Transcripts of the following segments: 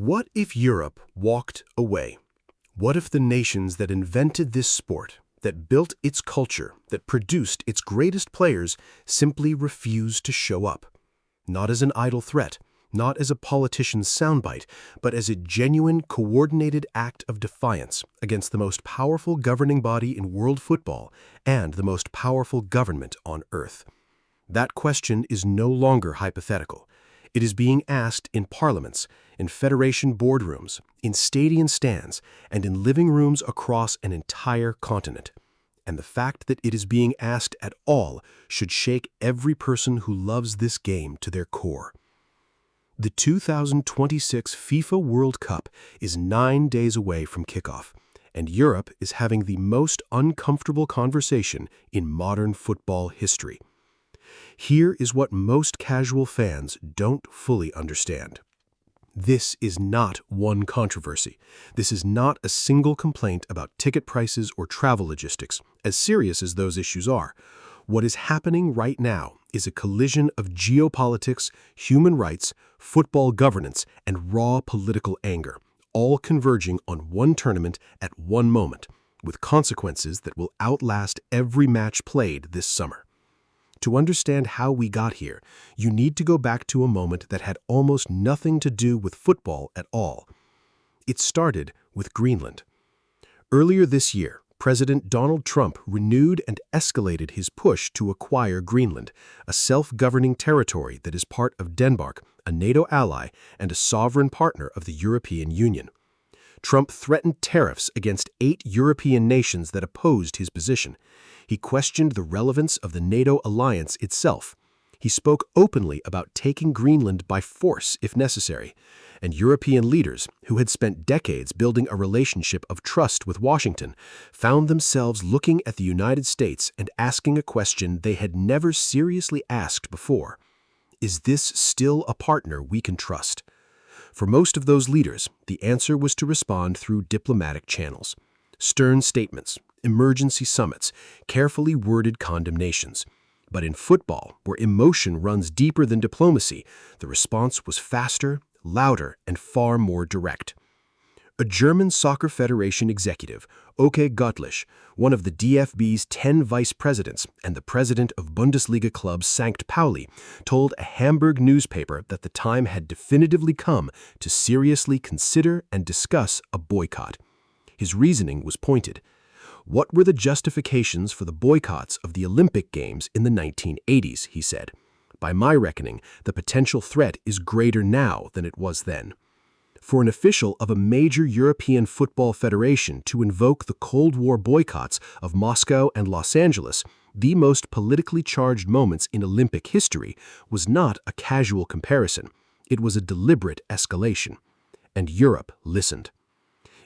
What if Europe walked away? What if the nations that invented this sport, that built its culture, that produced its greatest players, simply refused to show up? Not as an idle threat, not as a politician's soundbite, but as a genuine, coordinated act of defiance against the most powerful governing body in world football and the most powerful government on earth. That question is no longer hypothetical. It is being asked in parliaments, in federation boardrooms, in stadium stands, and in living rooms across an entire continent. And the fact that it is being asked at all should shake every person who loves this game to their core. The 2026 FIFA World Cup is 9 days away from kickoff, and Europe is having the most uncomfortable conversation in modern football history. Here is what most casual fans don't fully understand. This is not one controversy. This is not a single complaint about ticket prices or travel logistics, as serious as those issues are. What is happening right now is a collision of geopolitics, human rights, football governance, and raw political anger, all converging on one tournament at one moment, with consequences that will outlast every match played this summer. To understand how we got here, you need to go back to a moment that had almost nothing to do with football at all. It started with Greenland. Earlier this year, President Donald Trump renewed and escalated his push to acquire Greenland, a self-governing territory that is part of Denmark, a NATO ally, and a sovereign partner of the European Union. Trump threatened tariffs against 8 European nations that opposed his position. He questioned the relevance of the NATO alliance itself. He spoke openly about taking Greenland by force if necessary. And European leaders, who had spent decades building a relationship of trust with Washington, found themselves looking at the United States and asking a question they had never seriously asked before. Is this still a partner we can trust? For most of those leaders, the answer was to respond through diplomatic channels. Stern statements, emergency summits, carefully worded condemnations. But in football, where emotion runs deeper than diplomacy, the response was faster, louder, and far more direct. A German Soccer Federation executive, Oke Gottlisch, one of the DFB's 10 vice presidents and the president of Bundesliga club St. Pauli, told a Hamburg newspaper that the time had definitively come to seriously consider and discuss a boycott. His reasoning was pointed. What were the justifications for the boycotts of the Olympic Games in the 1980s, he said. By my reckoning, the potential threat is greater now than it was then. For an official of a major European football federation to invoke the Cold War boycotts of Moscow and Los Angeles, the most politically charged moments in Olympic history, was not a casual comparison. It was a deliberate escalation. And Europe listened.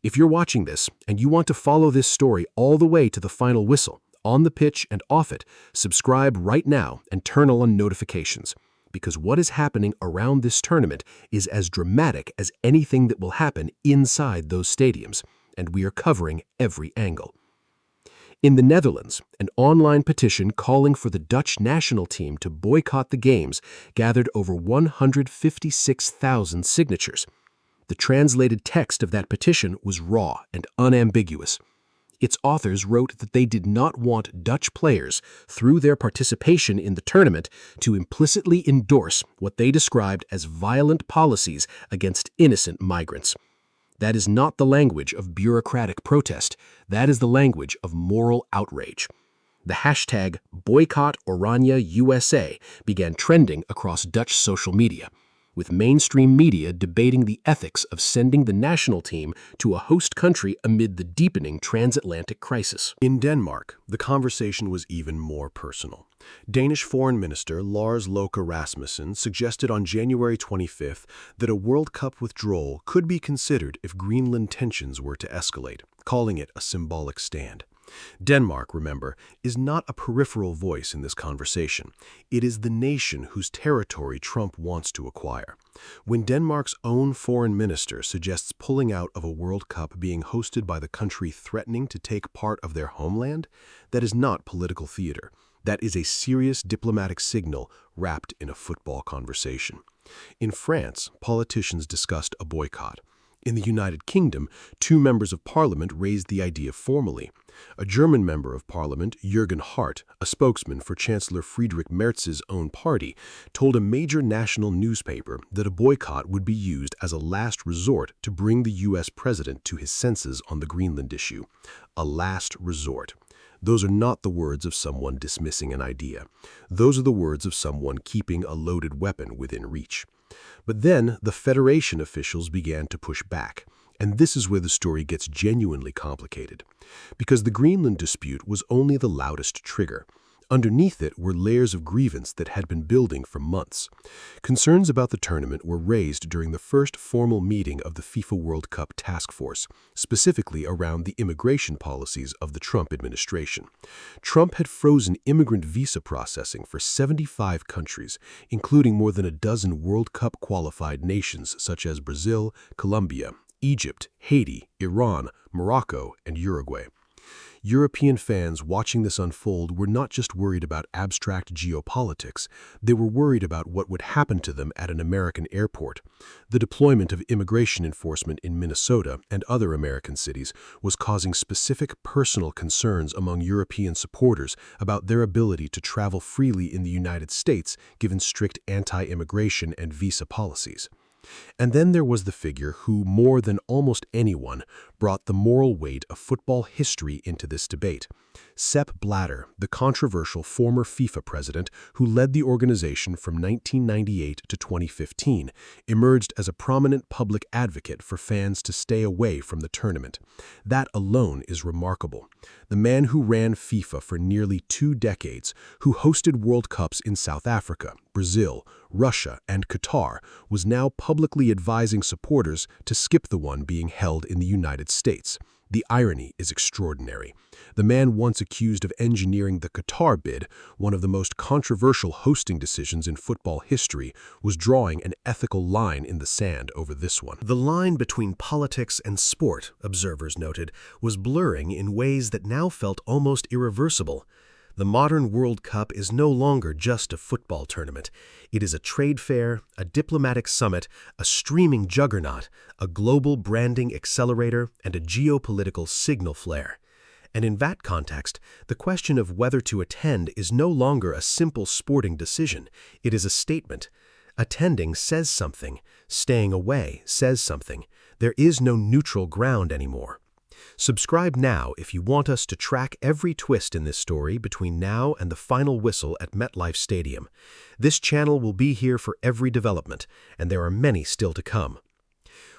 If you're watching this and you want to follow this story all the way to the final whistle, on the pitch and off it, subscribe right now and turn on notifications. Because what is happening around this tournament is as dramatic as anything that will happen inside those stadiums, and we are covering every angle. In the Netherlands, an online petition calling for the Dutch national team to boycott the games gathered over 156,000 signatures. The translated text of that petition was raw and unambiguous. Its authors wrote that they did not want Dutch players, through their participation in the tournament, to implicitly endorse what they described as violent policies against innocent migrants. That is not the language of bureaucratic protest. That is the language of moral outrage. The hashtag #BoycottOranjeUSA began trending across Dutch social media, with mainstream media debating the ethics of sending the national team to a host country amid the deepening transatlantic crisis. In Denmark, the conversation was even more personal. Danish Foreign Minister Lars Løkke Rasmussen suggested on January 25th that a World Cup withdrawal could be considered if Greenland tensions were to escalate, calling it a symbolic stand. Denmark, remember, is not a peripheral voice in this conversation. It is the nation whose territory Trump wants to acquire. When Denmark's own foreign minister suggests pulling out of a World Cup being hosted by the country threatening to take part of their homeland, that is not political theater. That is a serious diplomatic signal wrapped in a football conversation. In France, politicians discussed a boycott. In the United Kingdom, two members of parliament raised the idea formally. A German member of parliament, Jürgen Hart, a spokesman for Chancellor Friedrich Merz's own party, told a major national newspaper that a boycott would be used as a last resort to bring the U.S. president to his senses on the Greenland issue. A last resort. Those are not the words of someone dismissing an idea. Those are the words of someone keeping a loaded weapon within reach. But then the Federation officials began to push back, and this is where the story gets genuinely complicated. Because the Greenland dispute was only the loudest trigger. Underneath it were layers of grievance that had been building for months. Concerns about the tournament were raised during the first formal meeting of the FIFA World Cup Task Force, specifically around the immigration policies of the Trump administration. Trump had frozen immigrant visa processing for 75 countries, including more than a dozen World Cup qualified nations such as Brazil, Colombia, Egypt, Haiti, Iran, Morocco, and Uruguay. European fans watching this unfold were not just worried about abstract geopolitics, they were worried about what would happen to them at an American airport. The deployment of immigration enforcement in Minnesota and other American cities was causing specific personal concerns among European supporters about their ability to travel freely in the United States given strict anti-immigration and visa policies. And then there was the figure who, more than almost anyone, brought the moral weight of football history into this debate. Sepp Blatter, the controversial former FIFA president who led the organization from 1998 to 2015, emerged as a prominent public advocate for fans to stay away from the tournament. That alone is remarkable. The man who ran FIFA for nearly 2 decades, who hosted World Cups in South Africa, Brazil, Russia, and Qatar, was now publicly advising supporters to skip the one being held in the United States. The irony is extraordinary. The man once accused of engineering the Qatar bid, one of the most controversial hosting decisions in football history, was drawing an ethical line in the sand over this one. The line between politics and sport, observers noted, was blurring in ways that now felt almost irreversible. The modern World Cup is no longer just a football tournament. It is a trade fair, a diplomatic summit, a streaming juggernaut, a global branding accelerator, and a geopolitical signal flare. And in that context, the question of whether to attend is no longer a simple sporting decision. It is a statement. Attending says something. Staying away says something. There is no neutral ground anymore. Subscribe now if you want us to track every twist in this story between now and the final whistle at MetLife Stadium. This channel will be here for every development, and there are many still to come.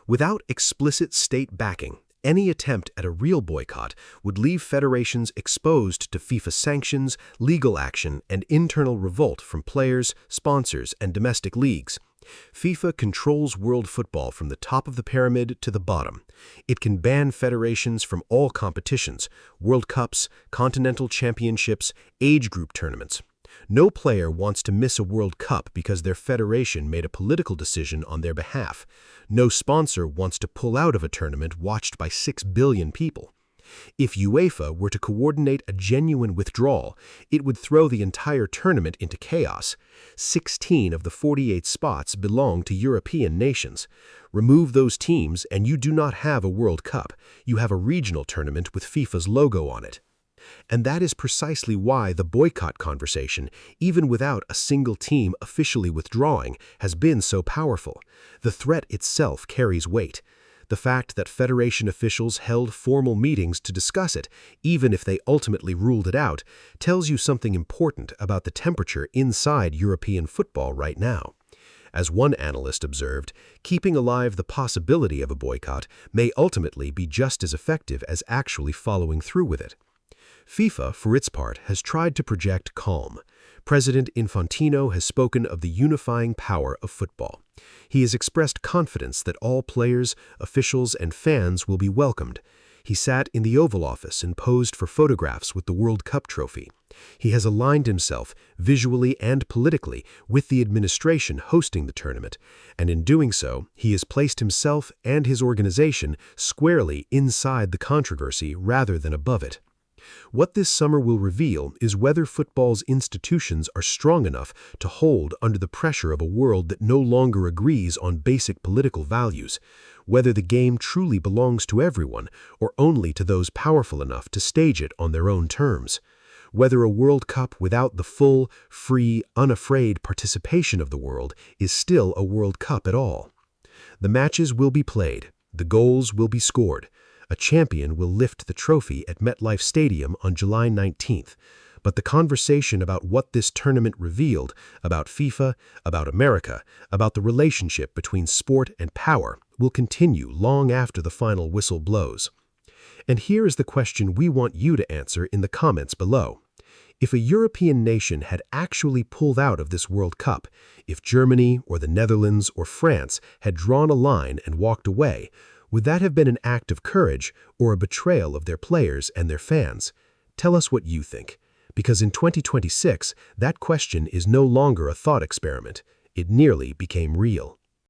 Without explicit state backing, any attempt at a real boycott would leave federations exposed to FIFA sanctions, legal action, and internal revolt from players, sponsors, and domestic leagues. FIFA controls world football from the top of the pyramid to the bottom. It can ban federations from all competitions, World Cups, continental championships, age group tournaments. No player wants to miss a World Cup because their federation made a political decision on their behalf. No sponsor wants to pull out of a tournament watched by 6 billion people. If UEFA were to coordinate a genuine withdrawal, it would throw the entire tournament into chaos. 16 of the 48 spots belong to European nations. Remove those teams and you do not have a World Cup. You have a regional tournament with FIFA's logo on it. And that is precisely why the boycott conversation, even without a single team officially withdrawing, has been so powerful. The threat itself carries weight. The fact that federation officials held formal meetings to discuss it, even if they ultimately ruled it out, tells you something important about the temperature inside European football right now. As one analyst observed, keeping alive the possibility of a boycott may ultimately be just as effective as actually following through with it. FIFA, for its part, has tried to project calm. President Infantino has spoken of the unifying power of football. He has expressed confidence that all players, officials, and fans will be welcomed. He sat in the Oval Office and posed for photographs with the World Cup trophy. He has aligned himself, visually and politically, with the administration hosting the tournament, and in doing so, he has placed himself and his organization squarely inside the controversy rather than above it. What this summer will reveal is whether football's institutions are strong enough to hold under the pressure of a world that no longer agrees on basic political values, whether the game truly belongs to everyone or only to those powerful enough to stage it on their own terms, whether a World Cup without the full, free, unafraid participation of the world is still a World Cup at all. The matches will be played, the goals will be scored. A champion will lift the trophy at MetLife Stadium on July 19th, but the conversation about what this tournament revealed, about FIFA, about America, about the relationship between sport and power, will continue long after the final whistle blows. And here is the question we want you to answer in the comments below. If a European nation had actually pulled out of this World Cup, if Germany or the Netherlands or France had drawn a line and walked away, would that have been an act of courage or a betrayal of their players and their fans? Tell us what you think, because in 2026, that question is no longer a thought experiment. It nearly became real.